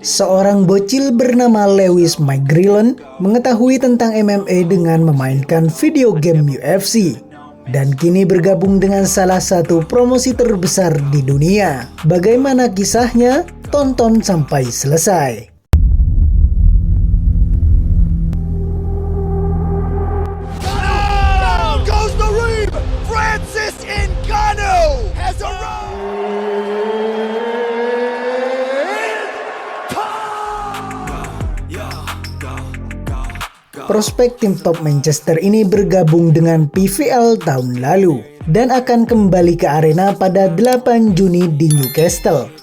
Seorang bocil bernama Lewis McGrillen mengetahui tentang MMA dengan memainkan video game UFC dan kini bergabung dengan salah satu promosi terbesar di dunia. Bagaimana kisahnya? Tonton sampai selesai. Prospek tim top Manchester ini bergabung dengan PVL tahun lalu dan akan kembali ke arena pada 8 Juni di Newcastle.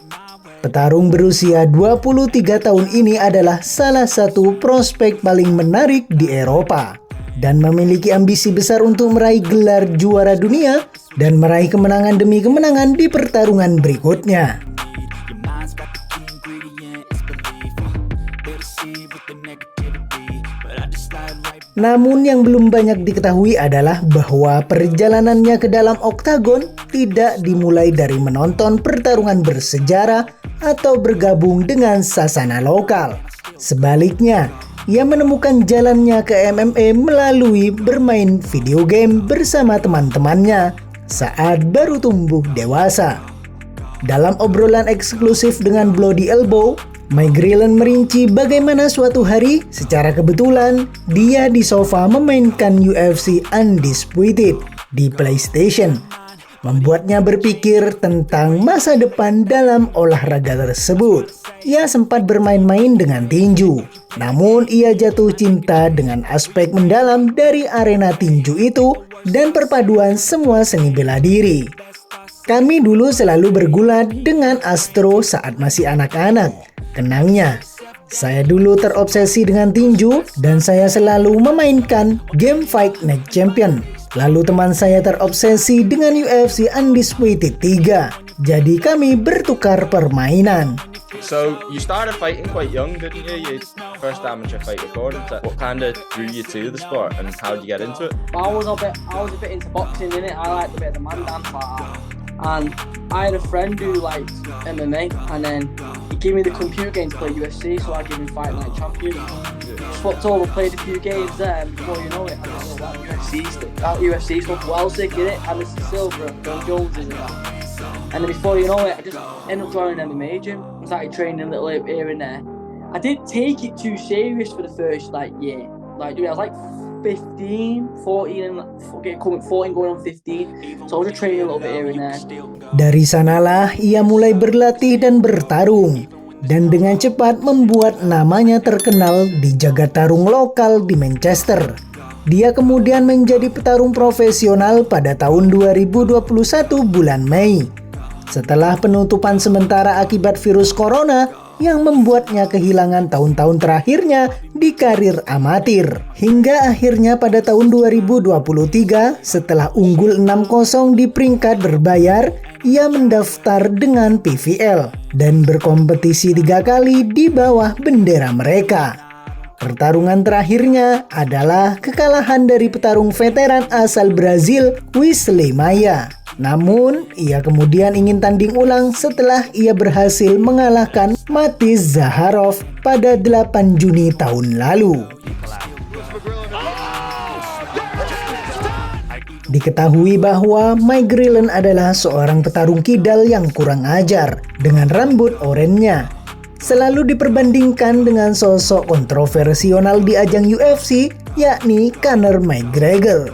Petarung berusia 23 tahun ini adalah salah satu prospek paling menarik di Eropa dan memiliki ambisi besar untuk meraih gelar juara dunia dan meraih kemenangan demi kemenangan di pertarungan berikutnya. Namun yang belum banyak diketahui adalah bahwa perjalanannya ke dalam oktagon tidak dimulai dari menonton pertarungan bersejarah atau bergabung dengan sasana lokal. Sebaliknya, ia menemukan jalannya ke MMA melalui bermain video game bersama teman-temannya saat baru tumbuh dewasa. Dalam obrolan eksklusif dengan Bloody Elbow, McGrillen merinci bagaimana suatu hari secara kebetulan dia di sofa memainkan UFC Undisputed di PlayStation, membuatnya berpikir tentang masa depan dalam olahraga tersebut. Ia sempat bermain-main dengan tinju, namun ia jatuh cinta dengan aspek mendalam dari arena tinju itu dan perpaduan semua seni bela diri. Kami dulu selalu bergulat dengan Astro saat masih anak-anak. Kenangnya, saya dulu terobsesi dengan tinju dan saya selalu memainkan game Fight Night Champion. Lalu teman saya terobsesi dengan UFC Undisputed 3. Jadi kami bertukar permainan. So you started fighting quite young, didn't you? Your first amateur fight recorded. What kind of drew you to the sport and how did you get into it? I was a bit into boxing, innit? I liked a bit of the man dance like that. And I had a friend who liked MMA, and then he gave me the computer game to play UFC, so I gave him Fight Night Champion. Swapped over, played a few games there, and before you know it, I got that UFC stuff well sick, innit? Anderson Silva, Bill Jones, in it. And then before you know it, I just ended up joining an MMA gym. I started training a little here and there. I didn't take it too serious for the first year. I was like 15, 14, and coming 14 going on 15. So I was just training a little bit here and there. Dari sanalah ia mulai berlatih dan bertarung, dan dengan cepat membuat namanya terkenal di jagat tarung lokal di Manchester. Dia kemudian menjadi petarung profesional pada tahun 2021 bulan Mei, setelah penutupan sementara akibat virus corona yang membuatnya kehilangan tahun-tahun terakhirnya di karir amatir. Hingga akhirnya pada tahun 2023, setelah unggul 6-0 di peringkat berbayar, ia mendaftar dengan PVL dan berkompetisi 3 kali di bawah bendera mereka. Pertarungan terakhirnya adalah kekalahan dari petarung veteran asal Brazil, Wesley Maia. Namun, ia kemudian ingin tanding ulang setelah ia berhasil mengalahkan Matiz Zaharov pada 8 Juni tahun lalu. Diketahui bahwa McGrillen adalah seorang petarung kidal yang kurang ajar dengan rambut oranye. Selalu diperbandingkan dengan sosok kontroversial di ajang UFC, yakni Conor McGregor.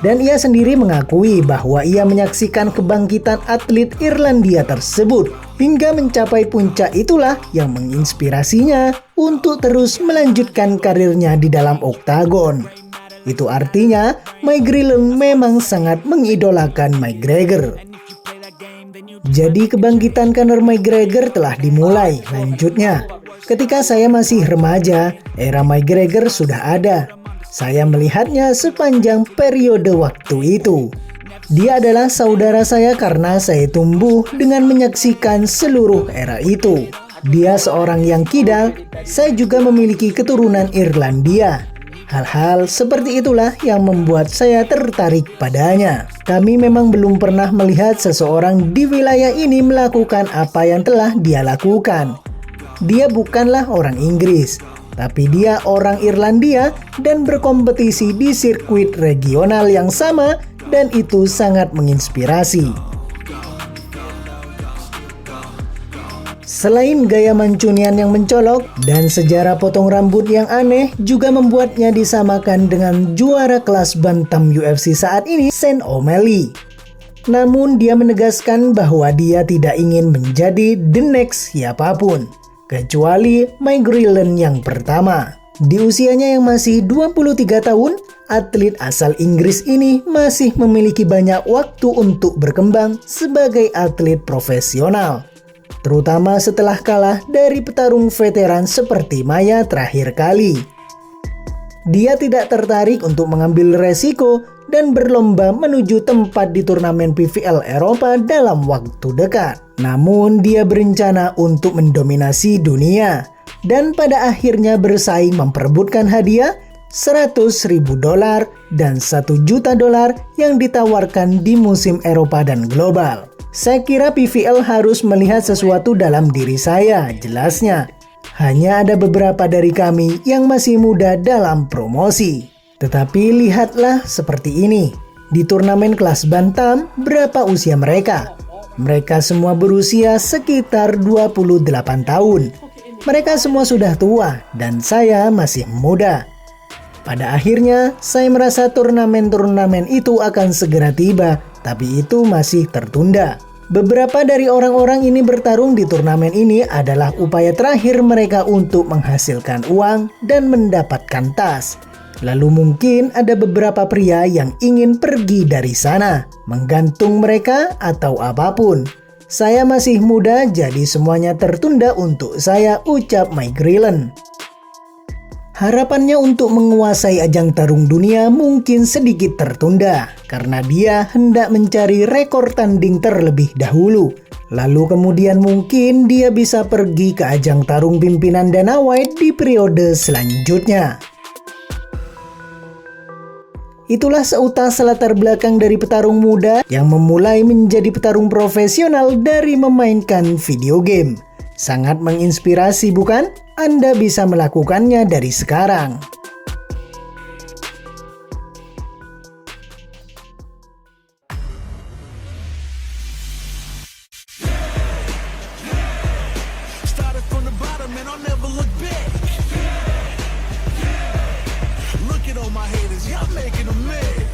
Dan ia sendiri mengakui bahwa ia menyaksikan kebangkitan atlet Irlandia tersebut hingga mencapai puncak, itulah yang menginspirasinya untuk terus melanjutkan karirnya di dalam oktagon. Itu artinya McGrillen memang sangat mengidolakan McGregor. Jadi kebangkitan Conor McGregor telah dimulai. Lanjutnya, ketika saya masih remaja, era McGregor sudah ada. Saya melihatnya sepanjang periode waktu itu. Dia adalah saudara saya karena saya tumbuh dengan menyaksikan seluruh era itu. Dia seorang yang kidal, saya juga memiliki keturunan Irlandia. Hal-hal seperti itulah yang membuat saya tertarik padanya. Kami memang belum pernah melihat seseorang di wilayah ini melakukan apa yang telah dia lakukan. Dia bukanlah orang Inggris, tapi dia orang Irlandia dan berkompetisi di sirkuit regional yang sama, dan itu sangat menginspirasi. Selain gaya mancunian yang mencolok dan sejarah potong rambut yang aneh juga membuatnya disamakan dengan juara kelas bantam UFC saat ini, Sean O'Malley. Namun dia menegaskan bahwa dia tidak ingin menjadi the next siapapun, kecuali Mike Grillen yang pertama. Di usianya yang masih 23 tahun, atlet asal Inggris ini masih memiliki banyak waktu untuk berkembang sebagai atlet profesional, terutama setelah kalah dari petarung veteran seperti Maia terakhir kali. Dia tidak tertarik untuk mengambil resiko dan berlomba menuju tempat di turnamen PVL Eropa dalam waktu dekat. Namun dia berencana untuk mendominasi dunia dan pada akhirnya bersaing memperebutkan hadiah $100.000 dan $1 juta yang ditawarkan di musim Eropa dan global. Saya kira PVL harus melihat sesuatu dalam diri saya, jelasnya. Hanya ada beberapa dari kami yang masih muda dalam promosi. Tetapi lihatlah seperti ini. Di turnamen kelas bantam, berapa usia mereka? Mereka semua berusia sekitar 28 tahun. Mereka semua sudah tua dan saya masih muda. Pada akhirnya, saya merasa turnamen-turnamen itu akan segera tiba, tapi itu masih tertunda. Beberapa dari orang-orang ini bertarung di turnamen ini adalah upaya terakhir mereka untuk menghasilkan uang dan mendapatkan tas. Lalu mungkin ada beberapa pria yang ingin pergi dari sana, menggantung mereka atau apapun. Saya masih muda, jadi semuanya tertunda untuk saya, ucap Mike Grillen. Harapannya untuk menguasai ajang tarung dunia mungkin sedikit tertunda karena dia hendak mencari rekor tanding terlebih dahulu. Lalu kemudian mungkin dia bisa pergi ke ajang tarung pimpinan Dana White di periode selanjutnya. Itulah seutas latar belakang dari petarung muda yang memulai menjadi petarung profesional dari memainkan video game. Sangat menginspirasi, bukan? Anda bisa melakukannya dari sekarang. Started from the bottom and I'll never look back. Look at all my haters, y'all making a mess.